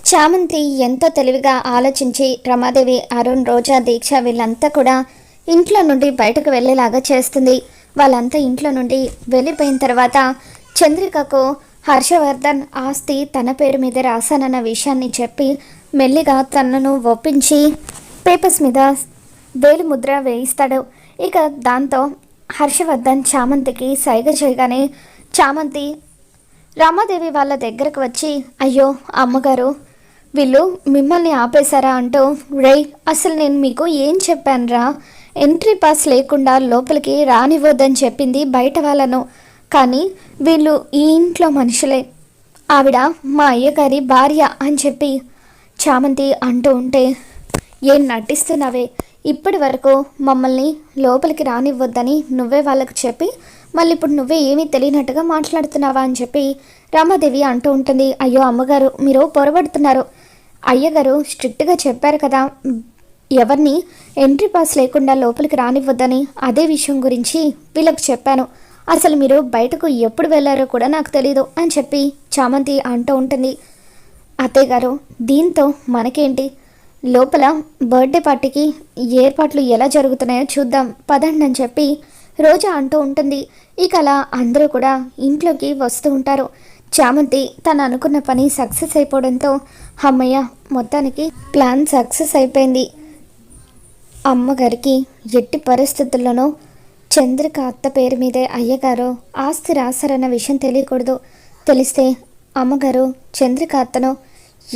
చామంతి ఎంతో తెలివిగా ఆలోచించి రమాదేవి, అరుణ్, రోజా, దీక్ష వీళ్ళంతా కూడా ఇంట్లో నుండి బయటకు వెళ్ళేలాగా చేస్తుంది. వాళ్ళంతా ఇంట్లో నుండి వెళ్ళిపోయిన తర్వాత చంద్రికకు హర్షవర్ధన్ ఆస్తి తన పేరు మీద రాశానన్న విషయాన్ని చెప్పి మెల్లిగా తనను ఒప్పించి పేపర్స్ మీద వేలు ముద్ర వేయిస్తాడు. ఇక దాంతో హర్షవర్ధన్ చామంతికి సైగ చేయగానే చామంతి రామాదేవి వాళ్ళ దగ్గరకు వచ్చి, అయ్యో అమ్మగారు, వీళ్ళు మిమ్మల్ని ఆపేశారా అంటూ, రేయ్ అసలు నేను మీకు ఏం చెప్పానురా, ఎంట్రీ పాస్ లేకుండా లోపలికి రానివ్వద్దని చెప్పింది బయట వాళ్ళను, కానీ వీళ్ళు ఈ ఇంట్లో మనుషులే, ఆవిడ మా అయ్యగారి భార్య అని చెప్పి చామంతి అంటూ ఉంటే, ఏం నటిస్తున్నావే, ఇప్పటి వరకు మమ్మల్ని లోపలికి రానివ్వద్దని నువ్వే వాళ్ళకు చెప్పి మళ్ళీ ఇప్పుడు నువ్వే ఏమీ తెలియనట్టుగా మాట్లాడుతున్నావా అని చెప్పి రామాదేవి అంటూ ఉంటుంది. అయ్యో అమ్మగారు, మీరు పొరబడుతున్నారు, అయ్యగారు స్ట్రిక్ట్గా చెప్పారు కదా ఎవరిని ఎంట్రీ పాస్ లేకుండా లోపలికి రానివ్వద్దని, అదే విషయం గురించి వీళ్ళకి చెప్పాను, అసలు మీరు బయటకు ఎప్పుడు వెళ్ళారో కూడా నాకు తెలీదు అని చెప్పి చామంతి అంటూ ఉంటుంది. అత్తయ్య గారు, దీంతో మనకేంటి, లోపల బర్త్డే పార్టీకి ఏర్పాట్లు ఎలా జరుగుతున్నాయో చూద్దాం పదండి అని చెప్పి రోజా అంటూ ఉంటుంది. ఇక అలా అందరూ కూడా ఇంట్లోకి వస్తూ ఉంటారు. చామంతి తను అనుకున్న పని సక్సెస్ అయిపోవడంతో అమ్మయ్య, మొత్తానికి ప్లాన్ సక్సెస్ అయిపోయింది. అమ్మగారికి ఎట్టి పరిస్థితుల్లోనూ చంద్రిక అత్త పేరు మీదే అయ్యగారు ఆస్తి రాశారన్న విషయం తెలియకూడదు, తెలిస్తే అమ్మగారు చంద్రిక అత్తను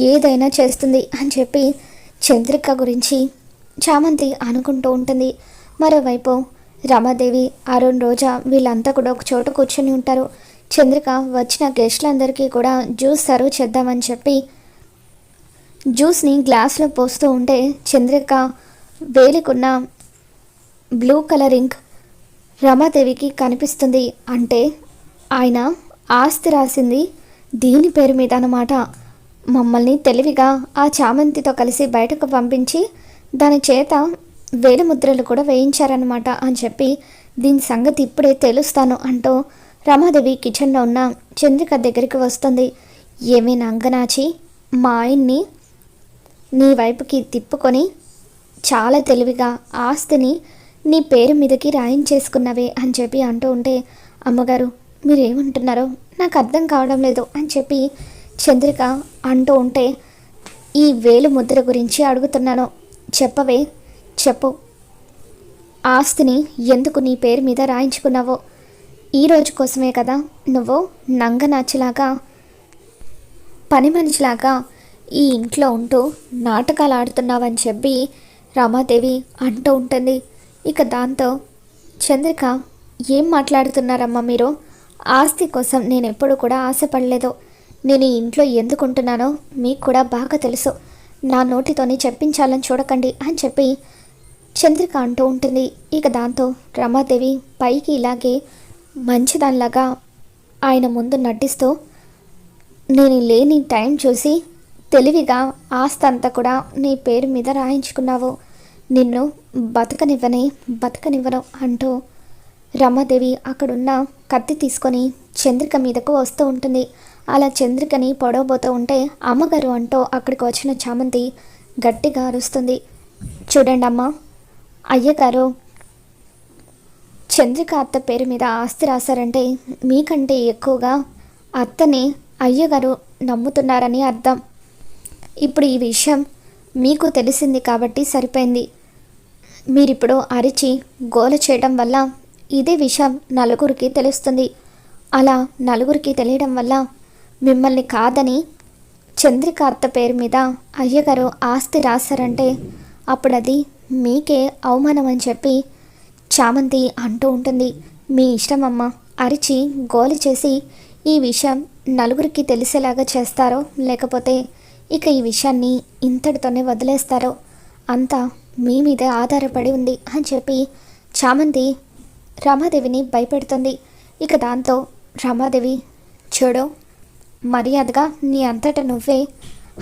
ఏదైనా చేస్తుంది అని చెప్పి చంద్రిక గురించి చామంతి అనుకుంటూ ఉంటుంది. మరోవైపు రమాదేవి, అరుణ్, రోజా వీళ్ళంతా కూడా ఒక చోట కూర్చొని ఉంటారు. చంద్రిక వచ్చిన గెస్టులందరికీ కూడా జ్యూస్ సర్వ్ చేద్దామని చెప్పి జ్యూస్ని గ్లాస్లో పోస్తూ ఉంటే చంద్రిక వేలికున్న బ్లూ కలర్ ఇంక్ రమాదేవికి కనిపిస్తుంది. అంటే ఆయన ఆస్తి రాసింది దీని పేరు మీద అన్నమాట. మమ్మల్ని తెలివిగా ఆ చామంతితో కలిసి బయటకు పంపించి దాని చేత వేలు ముద్రలు కూడా వేయించారనమాట అని చెప్పి దీని సంగతి ఇప్పుడే తెలుస్తాను అంటూ రమాదేవి కిచెన్లో ఉన్న చంద్రిక దగ్గరికి వస్తుంది. ఏమైనా అంగనాచి, మా ఆయన్ని నీ వైపుకి తిప్పుకొని చాలా తెలివిగా ఆస్తిని నీ పేరు మీదకి రాయించేసుకున్నవే అని చెప్పి అంటూ ఉంటే, అమ్మగారు మీరేమంటున్నారో నాకు అర్థం కావడం లేదు అని చెప్పి చంద్రిక అంటూ ఉంటే, ఈ వేలు ముద్ర గురించి అడుగుతున్నాను, చెప్పవే చెప్పు, ఆస్తిని ఎందుకు నీ పేరు మీద రాయించుకున్నావో, ఈరోజు కోసమే కదా నువ్వు నంగనాచిలాగా పని మనిషిలాగా ఈ ఇంట్లో ఉంటూ నాటకాలు ఆడుతున్నావని చెప్పి రమాదేవి అంటూ ఉంటుంది. ఇక దాంతో చంద్రిక, ఏం మాట్లాడుతున్నారమ్మా మీరు, ఆస్తి కోసం నేను ఎప్పుడు కూడా ఆశపడలేదు, నేను ఈ ఇంట్లో ఎందుకు ఉంటున్నానో మీకు కూడా బాగా తెలుసు, నా నోటితోనే చెప్పించాలని చూడకండి అని చెప్పి చంద్రిక అంటూ ఉంటుంది. ఇక దాంతో రమాదేవి పైకి ఇలాగే మంచిదానిలాగా ఆయన ముందు నటిస్తూ, నేను లేని టైం చూసి తెలివిగా ఆస్తి అంతా కూడా నీ పేరు మీద రాయించుకున్నావు, నిన్ను బతకనివ్వను అంటూ రమాదేవి అక్కడున్న కత్తి తీసుకొని చంద్రిక మీదకు వస్తూ ఉంటుంది. అలా చంద్రికని పొడవబోతూ ఉంటే అమ్మగారు అంటూ అక్కడికి వచ్చిన చామంతి గట్టిగా అరుస్తుంది. చూడండి అమ్మ, అయ్యగారు చంద్రిక అత్త పేరు మీద ఆస్తి రాశారంటే మీకంటే ఎక్కువగా అత్తని అయ్యగారు నమ్ముతున్నారని అర్థం. ఇప్పుడు ఈ విషయం మీకు తెలిసింది కాబట్టి సరిపోయింది. మీరిప్పుడు అరిచి గోల చేయడం వల్ల ఇదే విషయం నలుగురికి తెలుస్తుంది. అలా నలుగురికి తెలియడం వల్ల మిమ్మల్ని కాదని చంద్రిక అత్త పేరు మీద అయ్యగారు ఆస్తి రాశారంటే అప్పుడు అది మీకే అవమానం అని చెప్పి చామంతి అంటూ ఉంటుంది. మీ ఇష్టమమ్మ, అరిచి గోలి చేసి ఈ విషయం నలుగురికి తెలిసేలాగా చేస్తారో లేకపోతే ఇక ఈ విషయాన్ని ఇంతటితోనే వదిలేస్తారో అంతా మీ మీదే ఆధారపడి ఉంది అని చెప్పి చామంతి రమాదేవిని భయపెడుతుంది. ఇక దాంతో రమాదేవి, చూడు, మర్యాదగా నీ అంతట నువ్వే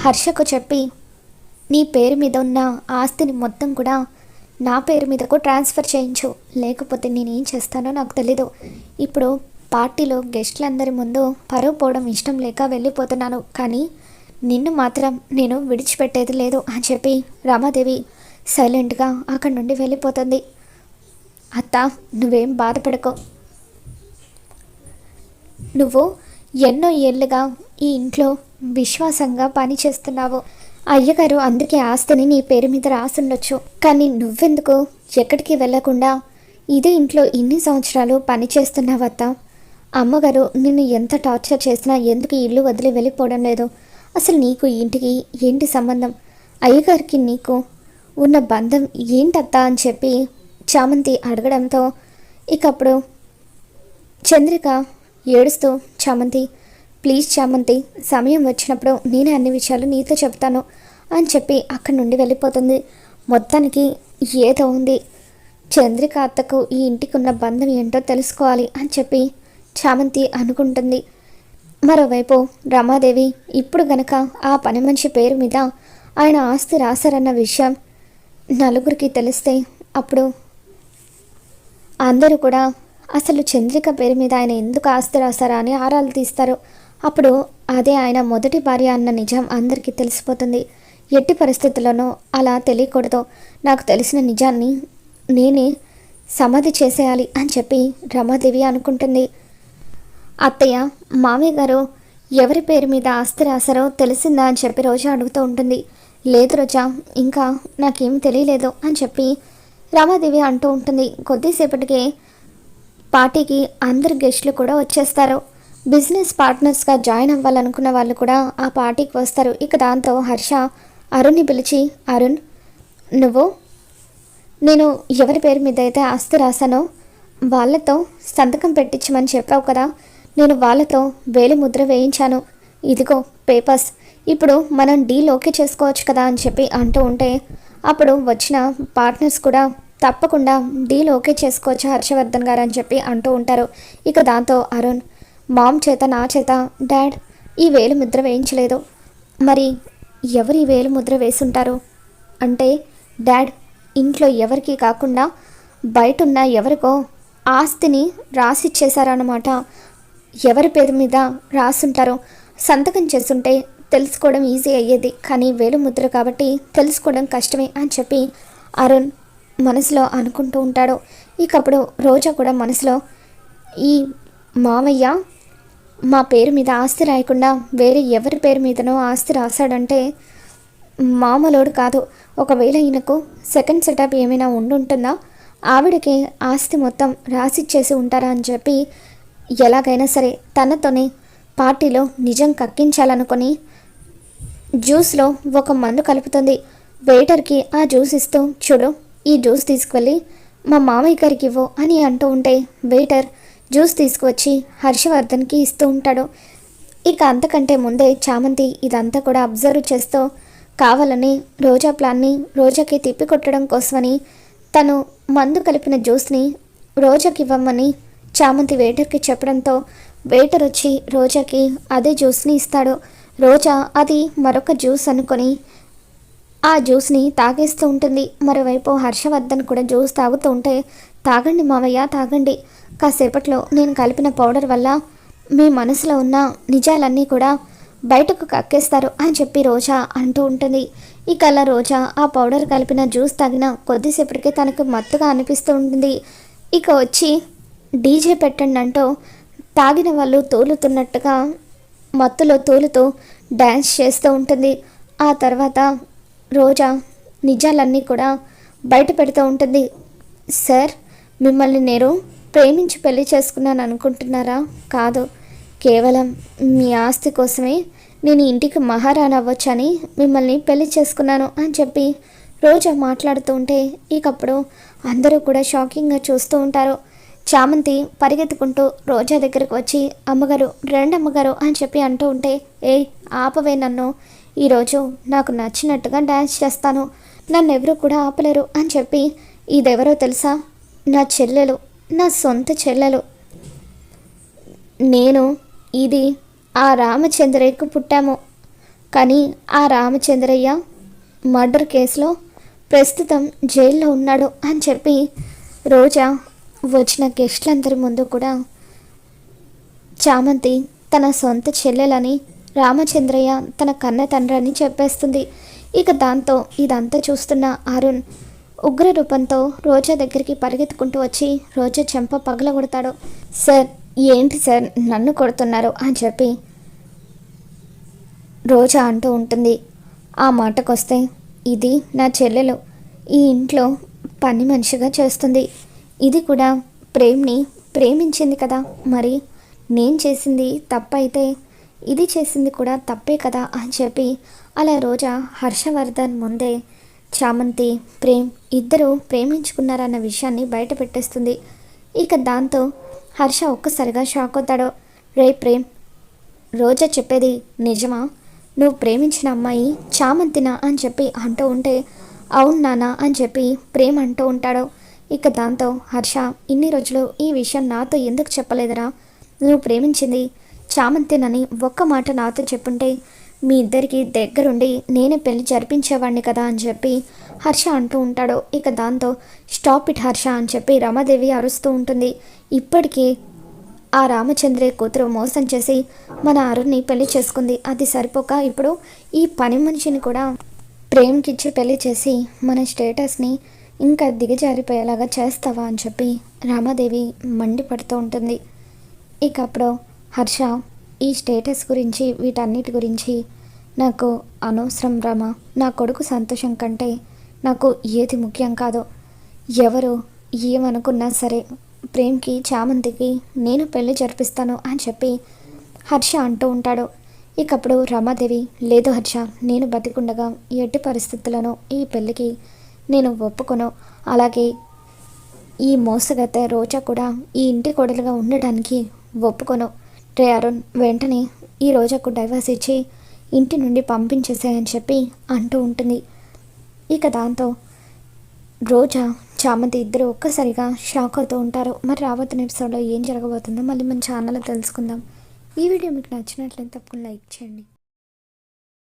హర్షకు చెప్పి నీ పేరు మీద ఉన్న ఆస్తిని మొత్తం కూడా నా పేరు మీదకు ట్రాన్స్ఫర్ చేయించు, లేకపోతే నేనేం చేస్తానో నాకు తెలీదు. ఇప్పుడు పార్టీలో గెస్టులందరి ముందు పరువు పోవడం ఇష్టం లేక వెళ్ళిపోతున్నాను, కానీ నిన్ను మాత్రం నేను విడిచిపెట్టేది లేదు అని చెప్పి రమాదేవి సైలెంట్గా అక్కడి నుండి వెళ్ళిపోతుంది. అత్త, నువ్వేం బాధపడకో. నువ్వు ఎన్నో ఏళ్ళుగా ఈ ఇంట్లో విశ్వాసంగా పని చేస్తున్నావు. అయ్యగారు అందుకే ఆస్తిని నీ పేరు మీద రాసుండొచ్చు. కానీ నువ్వెందుకు ఎక్కడికి వెళ్ళకుండా ఇదే ఇంట్లో ఇన్ని సంవత్సరాలు పని చేస్తున్నావత్త? అమ్మగారు నిన్ను ఎంత టార్చర్ చేసినా ఎందుకు ఇల్లు వదిలి వెళ్ళిపోవడం లేదు? అసలు నీకు ఇంటికి ఏంటి సంబంధం? అయ్యగారికి నీకు ఉన్న బంధం ఏంటత్తా అని చెప్పి చామంతి అడగడంతో ఇకప్పుడు చంద్రిక ఏడుస్తూ, చామంతి ప్లీజ్ చామంతి, సమయం వచ్చినప్పుడు నేనే అన్ని విషయాలు నీతో చెప్తాను అని చెప్పి అక్కడి నుండి వెళ్ళిపోతుంది. మొత్తానికి ఏదో ఉంది, చంద్రిక అత్తకు ఈ ఇంటికి ఉన్న బంధం ఏంటో తెలుసుకోవాలి అని చెప్పి చామంతి అనుకుంటుంది. మరోవైపు రమాదేవి ఇప్పుడు గనక ఆ పని మనిషి పేరు మీద ఆయన ఆస్తి రాశారన్న విషయం నలుగురికి తెలిస్తే అప్పుడు అందరూ కూడా అసలు చంద్రిక పేరు మీద ఆయన ఎందుకు ఆస్తి రాశారా అని ఆరాలు తీస్తారు. అప్పుడు అదే ఆయన మొదటి భార్య అన్న నిజం అందరికీ తెలిసిపోతుంది. ఎట్టి పరిస్థితుల్లోనూ అలా తెలియకూడదు, నాకు తెలిసిన నిజాన్ని నేనే సమాధి చేసేయాలి అని చెప్పి రమాదేవి అనుకుంటుంది. అత్తయ్య, మామయ్య గారు ఎవరి పేరు మీద ఆస్తి రాశారో తెలిసిందా అని చెప్పి రోజా అడుగుతూ ఉంటుంది. లేదు రోజా, ఇంకా నాకేం తెలియలేదు అని చెప్పి రమాదేవి అంటూ ఉంటుంది. కొద్దిసేపటికే పార్టీకి అందరు గెస్టులు కూడా వచ్చేస్తారు. బిజినెస్ పార్ట్నర్స్గా జాయిన్ అవ్వాలనుకున్న వాళ్ళు కూడా ఆ పార్టీకి వస్తారు. ఇక దాంతో హర్ష అరుణ్ని పిలిచి, అరుణ్, నువ్వు నేను ఎవరి పేరు మీద అయితే ఆస్తి రాశానో వాళ్ళతో సంతకం పెట్టించమని చెప్పావు కదా, నేను వాళ్ళతో వేలి ముద్ర వేయించాను, ఇదిగో పేపర్స్, ఇప్పుడు మనం డీల్ ఓకే చేసుకోవచ్చు కదా అని చెప్పి అంటూ ఉంటే అప్పుడు వచ్చిన పార్ట్నర్స్ కూడా తప్పకుండా డీల్ ఓకే చేసుకోవచ్చు హర్షవర్ధన్ గారు అని చెప్పి అంటూ ఉంటారు. ఇక దాంతో అరుణ్, మామ్ చేత నా చేత డాడ్ ఈ వేలు ముద్ర వేయించలేదు, మరి ఎవరు ఈ వేలు ముద్ర వేసుంటారు అంటే, డాడ్ ఇంట్లో ఎవరికి కాకుండా బయట ఉన్న ఎవరికో ఆస్తిని రాసిచ్చేశారన్నమాట. ఎవరి పేరు మీద రాసుంటారో సంతకం చేస్తుంటే తెలుసుకోవడం ఈజీ అయ్యేది, కానీ వేలు ముద్ర కాబట్టి తెలుసుకోవడం కష్టమే అని చెప్పి అరుణ్ మనసులో అనుకుంటూ ఉంటాడు. ఇకప్పుడు రోజా కూడా మనసులో, ఈ మామయ్య మా పేరు మీద ఆస్తి రాయకుండా వేరే ఎవరి పేరు మీదనో ఆస్తి రాశాడంటే మామూలుడు కాదు. ఒకవేళ ఈయనకు సెకండ్ సెటప్ ఏమైనా ఉండుంటుందా, ఆవిడకి ఆస్తి మొత్తం రాసిచ్చేసి ఉంటారా అని చెప్పి ఎలాగైనా సరే తనతోనే పార్టీలో నిజం కక్కించాలనుకొని జ్యూస్లో ఒక మందు కలుపుతుంది. వెయిటర్కి ఆ జ్యూస్ ఇస్తూ, చూడు ఈ జ్యూస్ తీసుకువెళ్ళి మా మామయ్య గారికి ఇవ్వు అని అంటూ ఉంటే వెయిటర్ జ్యూస్ తీసుకువచ్చి హర్షవర్ధన్కి ఇస్తూ ఉంటాడు. ఇక అంతకంటే ముందే చామంతి ఇదంతా కూడా అబ్జర్వ్ చేస్తూ కావాలని రోజా ప్లాన్ని రోజాకి తిప్పికొట్టడం కోసమని తను మందు కలిపిన జ్యూస్ని రోజాకి ఇవ్వమని చామంతి వెయిటర్కి చెప్పడంతో వెయిటర్ వచ్చి రోజాకి అదే జ్యూస్ని ఇస్తాడు. రోజా అది మరొక జ్యూస్ అనుకొని ఆ జ్యూస్ని తాగేస్తూ ఉంటుంది. మరోవైపు హర్షవర్ధన్ కూడా జ్యూస్ తాగుతూ ఉంటే, తాగండి మావయ్య తాగండి, కాసేపట్లో నేను కలిపిన పౌడర్ వల్ల మీ మనసులో ఉన్న నిజాలన్నీ కూడా బయటకు కక్కేస్తారు అని చెప్పి రోజా అంటూ ఉంటుంది. ఇక అలా రోజా ఆ పౌడర్ కలిపిన జ్యూస్ తాగిన కొద్దిసేపటికే తనకు మత్తుగా అనిపిస్తూ ఉంటుంది. ఇక వచ్చి డీజే పెట్టండి అంటూ తాగిన వాళ్ళు తూలుతున్నట్టుగా మత్తులో తూలుతూ డ్యాన్స్ చేస్తూ ఉంటుంది. ఆ తర్వాత రోజా నిజాలన్నీ కూడా బయట పెడుతూ ఉంటుంది. సార్, మిమ్మల్ని నేను ప్రేమించి పెళ్లి చేసుకున్నాను అనుకుంటున్నారా? కాదు, కేవలం మీ ఆస్తి కోసమే నేను ఇంటికి మహారాణి అవ్వచ్చని మిమ్మల్ని పెళ్లి చేసుకున్నాను అని చెప్పి రోజా మాట్లాడుతూ ఉంటే ఇకప్పుడు అందరూ కూడా షాకింగ్గా చూస్తూ ఉంటారు. చామంతి పరిగెత్తుకుంటూ రోజా దగ్గరకు వచ్చి, అమ్మగారు రండి అమ్మగారు అని చెప్పి అంటూ ఉంటే, ఆపవే నన్ను, ఈరోజు నాకు నచ్చినట్టుగా డ్యాన్స్ చేస్తాను, నన్ను ఎవరూ కూడా ఆపలేరు అని చెప్పి, ఇదెవరో తెలుసా? నా చెల్లెలు, నా సొంత చెల్లెలు. నేను ఇది ఆ రామచంద్రయ్యకు పుట్టాము, కానీ ఆ రామచంద్రయ్య మర్డర్ కేసులో ప్రస్తుతం జైల్లో ఉన్నాడు అని చెప్పి రోజా వచ్చిన గెస్ట్లందరి ముందు కూడా చామంతి తన సొంత చెల్లెలని రామచంద్రయ్య తన కన్న తండ్రి అని చెప్పేస్తుంది. ఇక దాంతో ఇదంతా చూస్తున్న అరుణ్ ఉగ్ర రూపంతో రోజా దగ్గరికి పరిగెత్తుకుంటూ వచ్చి రోజా చెంప పగలగొడతాడు. సార్, ఏంటి సార్ నన్ను కొడుతున్నారు అని చెప్పి రోజా అంటూ ఉంటుంది. ఆ మాటకొస్తే ఇది నా చెల్లెలు ఈ ఇంట్లో పని మనిషిగా చేస్తుంది. ఇది కూడా ప్రేమ్ని ప్రేమించింది కదా, మరి నేను చేసింది తప్పైతే ఇది చేసింది కూడా తప్పే కదా అని చెప్పి అలా రోజా హర్షవర్ధన్ ముందే చామంతి ప్రేమ్ ఇద్దరూ ప్రేమించుకున్నారన్న విషయాన్ని బయట పెట్టేస్తుంది. ఇక దాంతో హర్ష ఒక్కసారిగా షాక్ అవుతాడు. రే ప్రేమ్, రోజా చెప్పేది నిజమా? నువ్వు ప్రేమించిన అమ్మాయి చామంతినా అని చెప్పి అంటూ ఉంటే అవును నాన్న అని చెప్పి ప్రేమ్ అంటూ ఉంటాడు. ఇక దాంతో హర్ష, ఇన్ని రోజులు ఈ విషయం నాతో ఎందుకు చెప్పలేదురా? నువ్వు ప్రేమించింది చామంతినని ఒక్క మాట నాతో చెప్పుంటే మీ ఇద్దరికి దగ్గరుండి నేనే పెళ్లి జరిపించేవాడిని కదా అని చెప్పి హర్ష అంటూ ఉంటాడు. ఇక దాంతో స్టాప్ ఇట్ హర్ష అని చెప్పి రమాదేవి అరుస్తూ ఉంటుంది. ఇప్పటికీ ఆ రామచంద్రయ్య కూతురు మోసం చేసి మన అరుణ్ని పెళ్లి చేసుకుంది. అది సరిపోక ఇప్పుడు ఈ పని మనిషిని కూడా ప్రేమ్కిచ్చి పెళ్లి చేసి మన స్టేటస్ని ఇంకా దిగజారిపోయేలాగా చేస్తావా అని చెప్పి రామాదేవి మండిపడుతూ ఉంటుంది. ఇక అప్పుడు హర్ష, ఈ స్టేటస్ గురించి వీటన్నిటి గురించి నాకు అనవసరం రామ. నా కొడుకు సంతోషం కంటే నాకు ఏది ముఖ్యం కాదు. ఎవరు ఏమనుకున్నా సరే ప్రేమ్కి చామంతికి నేను పెళ్లి జరిపిస్తాను అని చెప్పి హర్ష అంటూ ఉంటాడు. ఇకప్పుడు రమాదేవి, లేదు హర్ష, నేను బతికుండగా ఎట్టి పరిస్థితులను ఈ పెళ్ళికి నేను ఒప్పుకొను. అలాగే ఈ మోసగతే రోజా కూడా ఈ ఇంటి కోడలుగా ఉండడానికి ఒప్పుకొను. రే అరుణ్, వెంటనే ఈ రోజాకు డైవర్స్ ఇచ్చి ఇంటి నుండి పంపించేసాయని చెప్పి అంటూ ఉంటుంది. ఇక దాంతో రోజా చామంతి ఇద్దరు ఒక్కసారిగా షాక్ అవుతూ ఉంటారు. మరి రాబోతున్న ఎపిసోడ్లో ఏం జరగబోతుందో మళ్ళీ మన ఛానల్లో తెలుసుకుందాం. ఈ వీడియో మీకు నచ్చినట్లయితే తప్పకుండా లైక్ చేయండి.